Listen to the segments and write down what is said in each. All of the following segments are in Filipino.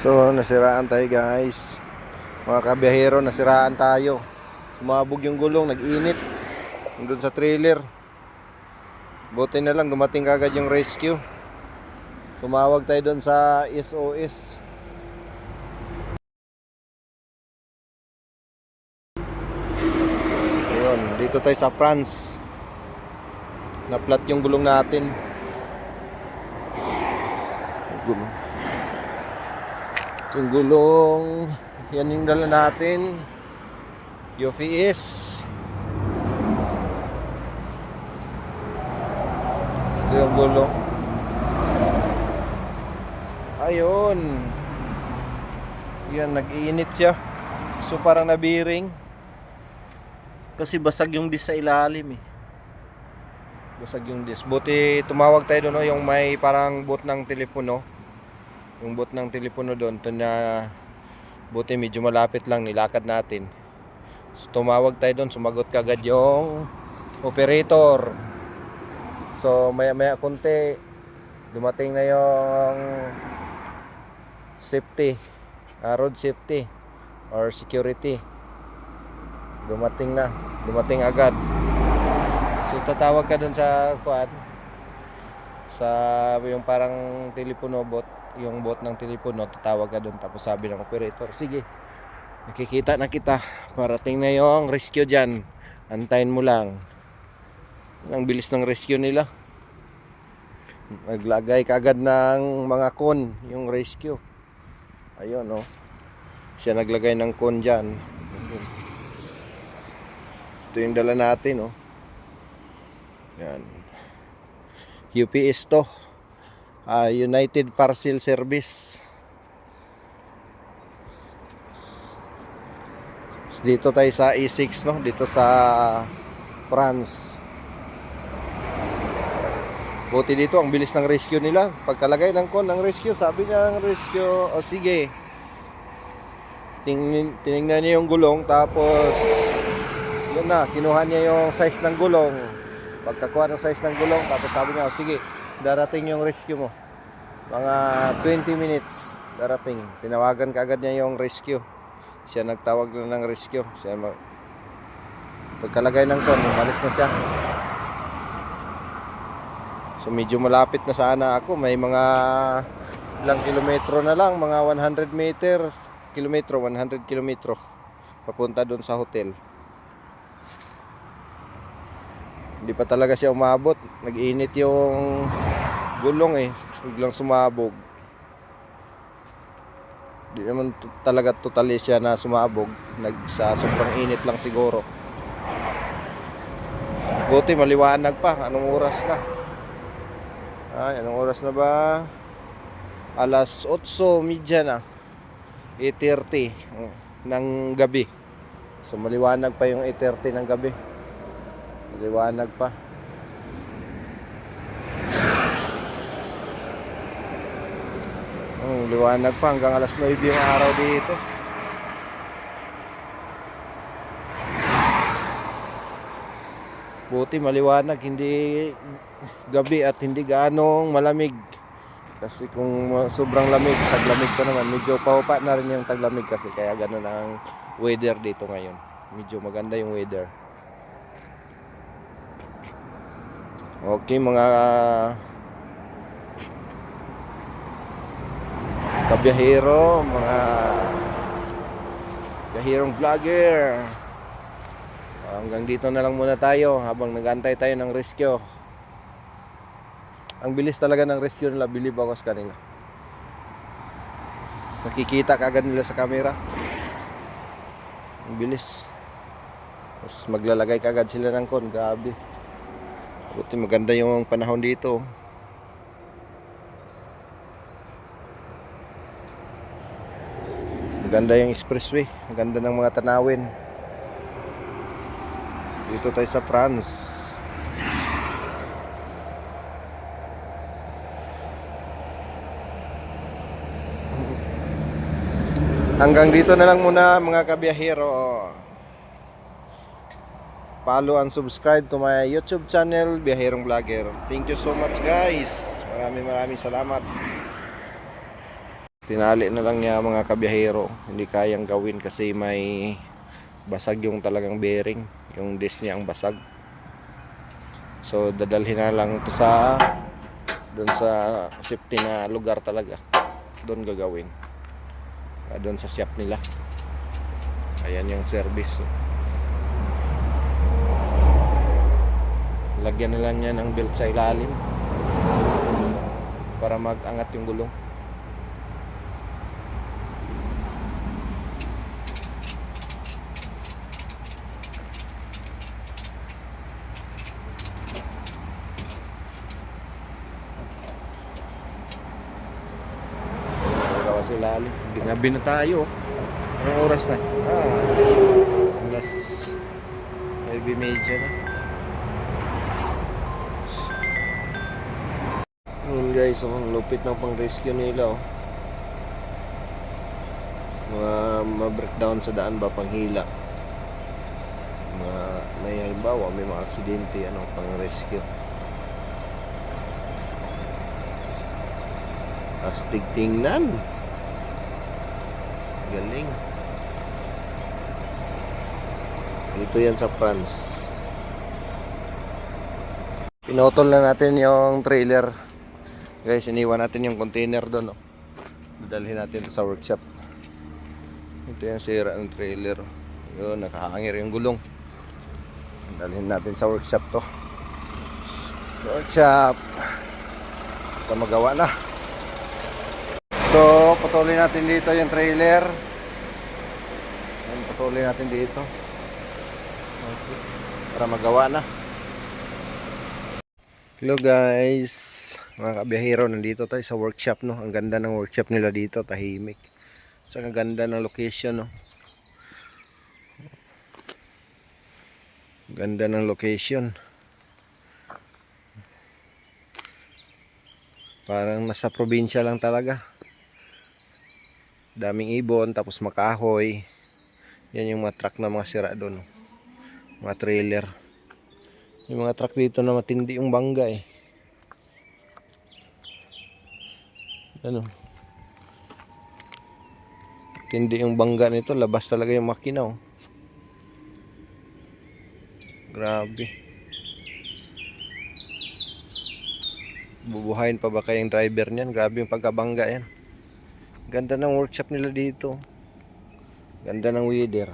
So, nasiraan tayo guys. Mga kabiyahero, nasiraan tayo. Sumabog yung gulong, nag-init. Doon sa trailer. Buti na lang, dumating kagad yung rescue. Tumawag tayo doon sa SOS. Ayun, dito tayo sa France. Na-flat yung gulong natin. Gulong. Yung gulong, yan yung dala natin. UPS. Ito yung gulong. Ayun. Yan, nag-iinit siya. So parang nabiring. Kasi basag yung disc sa ilalim eh. Basag yung disc. Buti tumawag tayo doon, no? Yung may parang booth ng telepono. Yung booth ng telepono doon, na buti medyo malapit lang, nilakad natin. So tumawag tayo doon, sumagot kagad yung operator. So maya konti dumating na yung safety, road safety or security. Dumating agad. So tatawag ka doon sa quad, sa yung parang telepono bot, yung bot ng telepono, tatawag ka doon, tapos sabi ng operator, sige, nakikita na kita, parating na yung rescue dyan, antayin mo lang. Ang bilis ng rescue nila. Naglagay kagad ng mga cone yung rescue. Ayun, oh. Siya naglagay ng cone dyan. Ito yung dala natin, oh. Yan. UPS to. United Parcel Service. Dito tayo sa E6, no? Dito sa France. Buti dito, ang bilis ng rescue nila. Pagkalagay ng con ng rescue, sabi niya ang rescue, sige, tinignan niya yung gulong, tapos yun na, kinuha niya yung size ng gulong. Pagkakuha ng size ng gulong, tapos sabi niya, sige, darating yung rescue mo. Mga 20 minutes darating. Tinawagan kaagad niya yung rescue. Siya nagtawag na ng rescue. Pagkalagay ng con, umalis na siya. So medyo malapit na sana ako. May mga ilang kilometro na lang, mga 100 kilometro papunta doon sa hotel. Hindi pa talaga siya umabot. Nag-init yung gulong eh. Biglang sumabog. Di naman talaga totally siya na sumabog. Sa sobrang init lang siguro. Buti maliwanag pa. Anong oras na? Anong oras na ba? Alas 8:30 na. 8:30 ng gabi. So maliwanag pa yung 8:30 ng gabi. Maliwanag pa. Liwanag pa hanggang alas 9 yung araw dito. Buti maliwanag, hindi gabi at hindi ganong malamig. Kasi kung sobrang lamig, taglamig pa naman. Medyo paupa na rin yung taglamig kasi kaya gano'n ang weather dito ngayon. Medyo maganda yung weather. Okay mga kabiyahero, mga kabiyahirong vlogger, hanggang dito na lang muna tayo habang nag-antay tayo ng rescue. Ang bilis talaga ng rescue nila, believe ako sa kanila. Nakikita kaagad nila sa camera. Ang bilis. Tapos maglalagay kaagad sila ng con. Grabe. Buti maganda yung panahon dito. Maganda yung expressway. Maganda ng mga tanawin. Dito tayo sa France. Hanggang dito na lang muna mga kabiyahero. Follow and subscribe to my YouTube channel, Biyahirong Vlogger. Thank you so much guys. Maraming salamat. tinali na lang niya mga kabiyahero, hindi kayang gawin kasi may basag yung talagang bearing, yung disc niya ang basag. So dadalhin na lang to sa doon sa safety na lugar talaga, doon gagawin, doon sa shop nila. Ayan yung service. Lagyan na lang niya ng belt sa ilalim para mag-angat yung gulong. Gawa sa ilalim. Ginabi na tayo. Anong oras na? Alas 9:30 na. Guys, ang lupit ng pang-rescue nila, oh. Mga breakdown sa daan ba, panghila. May halimbawa, may mga aksidente, pang-rescue. Astig tingnan. Galing. Dito yan sa France. Pinotol na natin yung trailer. Guys, iniwan natin yung container doon, oh. Dadalhin natin ito sa workshop. Ito yung sira ng trailer. Yun, nakahangir yung gulong. Dadalhin natin sa workshop to. Workshop. Ito magawa na. So, patuloy natin dito yung trailer. Patuloy natin dito. Okay. Para magawa na. Hello guys, mga kabiyahero, nandito tayo sa workshop, no. Ang ganda ng workshop nila dito, tahimik. So, ang ganda ng location, no. Ganda ng location. Parang nasa probinsya lang talaga. Daming ibon, tapos makahoy. Yan yung mga truck na mga sira doon, no. Mga trailer. Yung mga truck dito na matindi yung bangga, eh. Ano? Tindi yung bangga nito, labas talaga yung makina, oh. Grabe. Bubuhayin pa ba kayang driver niyan? Grabe yung pagkabangga yan. Ganda ng workshop nila dito. Ganda ng weather.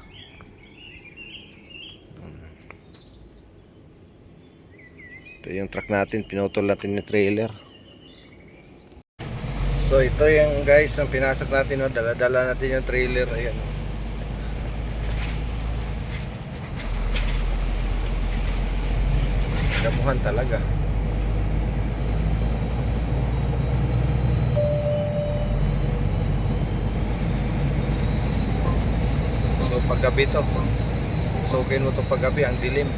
Ito yung truck natin, pinutol natin yung trailer. So ito yung guys, ang pinasok natin, no? Dala-dala natin yung trailer. Ayan. Damuhan talaga. So paggabi to, sukin mo to paggabi, ang dilim.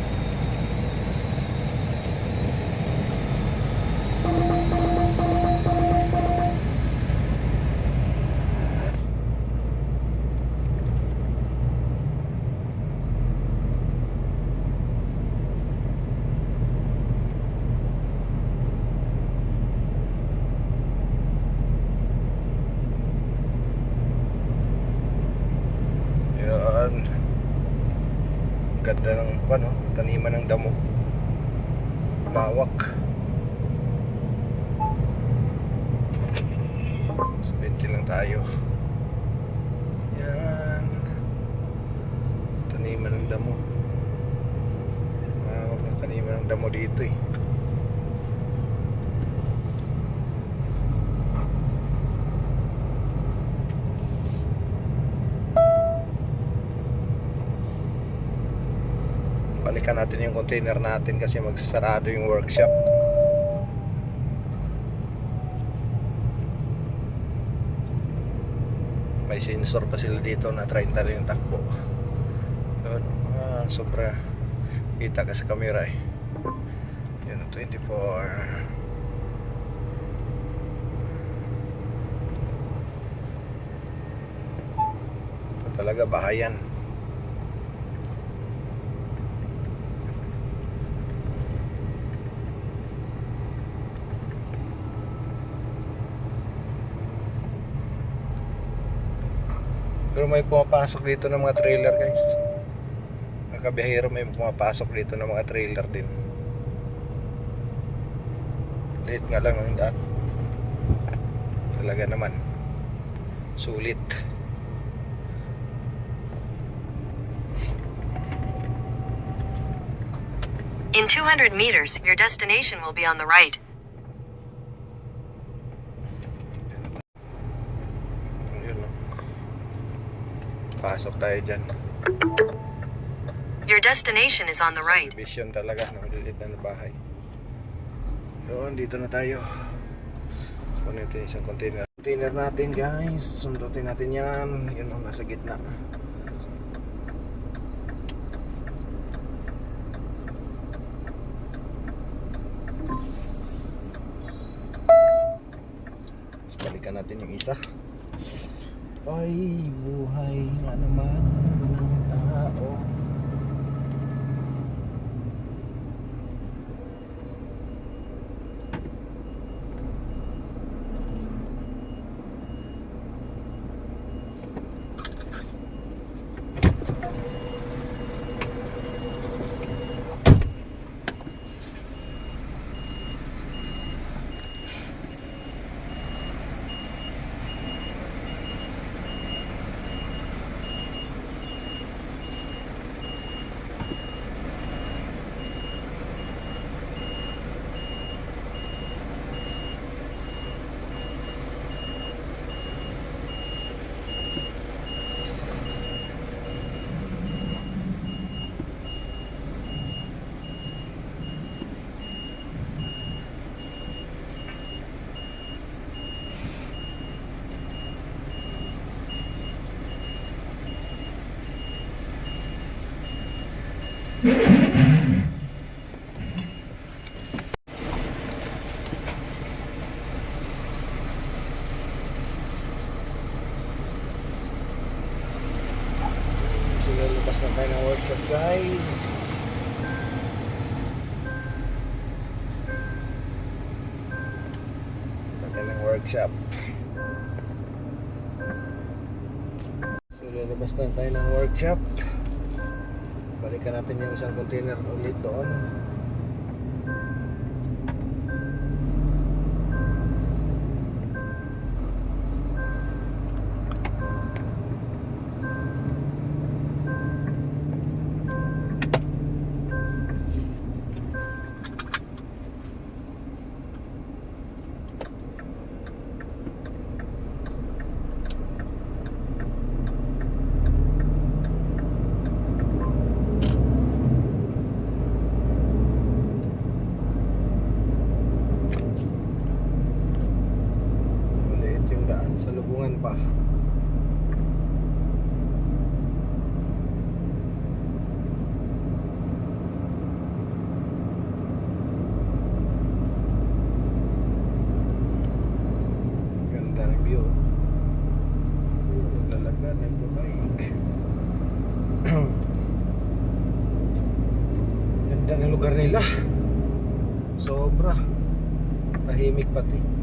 Ganda ng taniman ng damo. Lawak. Spenti lang tayo. Yan. Taniman ng damo. Lawak na taniman ng damo dito, eh. Balikan natin yung container natin kasi magsasarado yung workshop. May sensor pa sila dito na 30 rin yung takbo. Yun, sobra kita ka sa camera, eh. Yun, 24. Ito talaga bahayan. Pero may pumapasok dito ng mga trailer, guys. Mga kabiyahero, may pumapasok dito ng mga trailer din. Liit nga lang ang daan. Talaga naman sulit. In 200 meters, your destination will be on the right. Ayun, no? Pasok tayo dyan. Your destination is on the right. Vision talaga ng maliliit na bahay. Yun, dito na tayo. Kunin natin isang container. Container natin, guys. Sundutin natin yan. Yun, nasa gitna. Balikan natin yung isa. Ay, buhay nga naman ng tao. Sige, lupas na tayo ng workshop, guys. Tayo ng workshop. So, lalabas na tayo ng workshop. Balikan natin yung isang container ulit doon. Sa lubungan pa. Ganda ng view. Naglalaga, nagbabike. Ganda ng lugar nila. Sobra. Tahimik pati.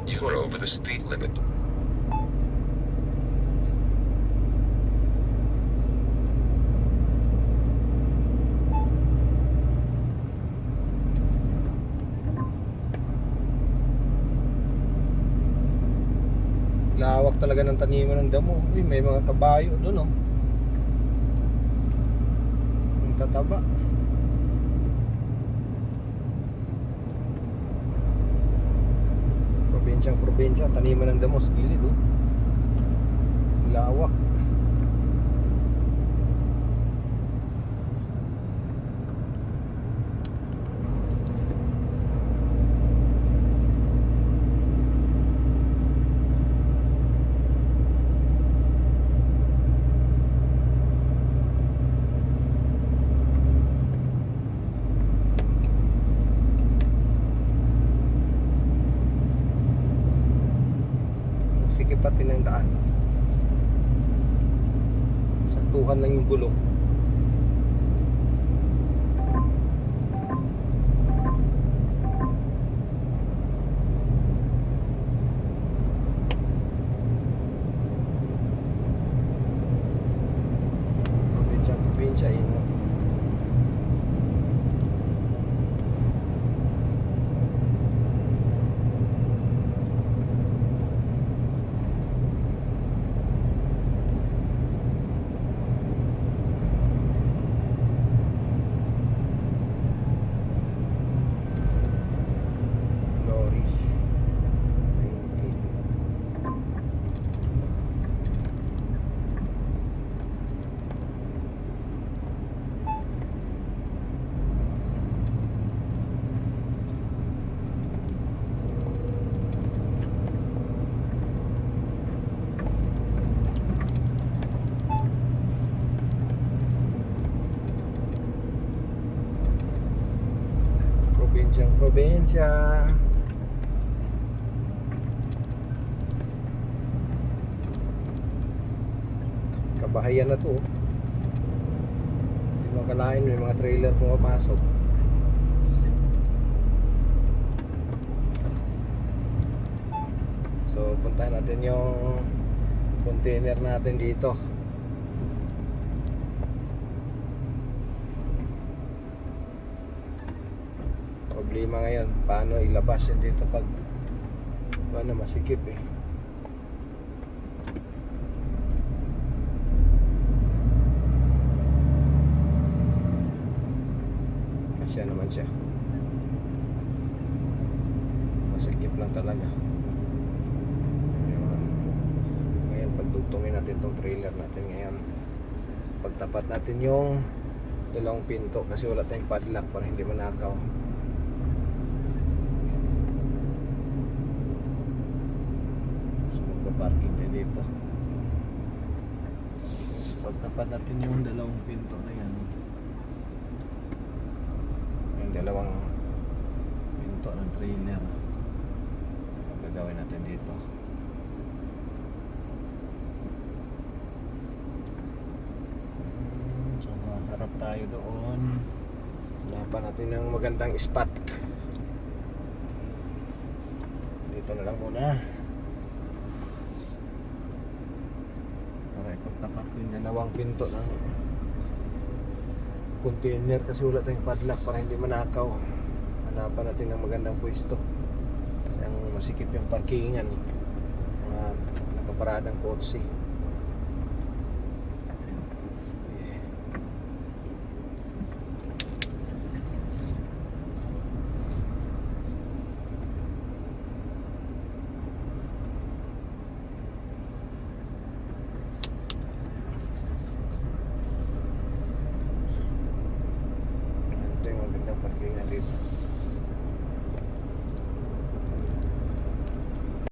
You are over the speed limit. Lawak talaga ng taniman ng damo. Uy, may mga kabayo doon, oh. Ang tataba. Probinsya, taniman ng damo sa gilid, oh. Lawak. natin ng daan. Saktuhan lang yung gulong. Probinsya ino. Lorry 19. Probinsya. Kabahayan na to. Hindi mo akalain may mga trailer pumapasok. So puntahan natin yung container natin dito. Problema ngayon, paano ilabas yun dito pag paano masikip eh. Kasya naman siya. Masikip lang talaga. Ngayon pagdugtungin natin tong trailer natin ngayon. Pagtapat natin yung dalawang pinto kasi wala tayong padlock para hindi manakaw. Parking na dito. Pagtapat natin yung dalawang pinto na yan. Yung dalawang pinto ng trailer. Ang gagawin natin dito. So harap tayo doon. Hanapan natin ng magandang spot. Dito na lang muna. Pagtapat ko yung dalawang pinto ng container kasi wala tayong padlock para hindi manakaw. Hanapan natin ng magandang pwesto yung masikip yung parkingan, mga nakaparadang kotse.